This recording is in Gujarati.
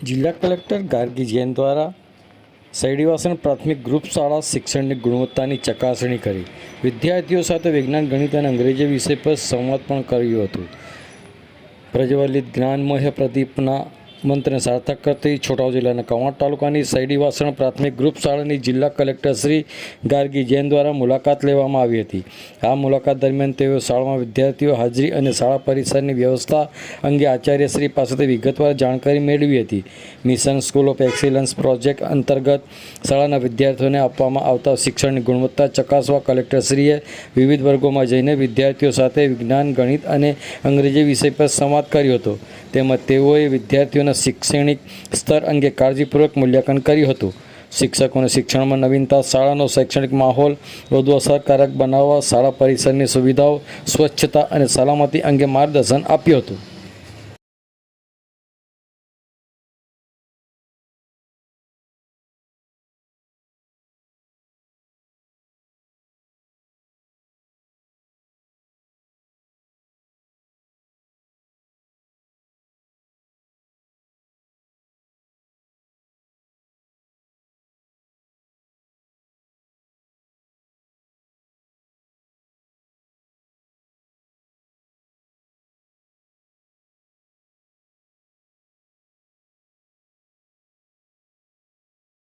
જિલ્લા કલેક્ટર ગાર્ગી જૈન દ્વારા સૈડીવાસણ પ્રાથમિક ગ્રુપ શાળા શિક્ષણની ગુણવત્તાની ચકાસણી કરી વિદ્યાર્થીઓ સાથે વિજ્ઞાન, ગણિત અને અંગ્રેજી વિષય પર સંવાદ પણ કર્યું હતું. પ્રજ્વલિત જ્ઞાનમય પ્રદીપના મંત્રને સાર્થક કરતી છોટાઉદેપુર જિલ્લાના કવાંટ તાલુકાની સૈડીવાસણ પ્રાથમિક ગ્રુપ શાળાની જિલ્લા કલેક્ટર શ્રી ગાર્ગી જૈન દ્વારા મુલાકાત લેવામાં આવી હતી. આ મુલાકાત દરમિયાન તેઓ શાળામાં વિદ્યાર્થીઓ હાજરી અને શાળા પરિસરની વ્યવસ્થા અંગે આચાર્યશ્રી પાસેથી વિગતવાર જાણકારી મેળવી હતી. Mission school of excellence project અંતર્ગત શાળાના વિદ્યાર્થીઓને આપવામાં આવતા શિક્ષણની ગુણવત્તા ચકાસવા કલેક્ટરશ્રીએ વિવિધ વર્ગોમાં જઈને વિદ્યાર્થીઓ સાથે વિજ્ઞાન, ગણિત અને અંગ્રેજી વિષય પર સંવાદ કર્યો હતો. તેમજ તેઓએ વિદ્યાર્થીઓના શૈક્ષણિક સ્તર અંગે કાળજીપૂર્વક મૂલ્યાંકન કર્યું હતું. શિક્ષકોને શિક્ષણમાં નવીનતા, શાળાનો શૈક્ષણિક માહોલ વધુ અસરકારક બનાવવા શાળા પરિસરની સુવિધાઓ, સ્વચ્છતા અને સલામતી અંગે માર્ગદર્શન આપ્યું હતું.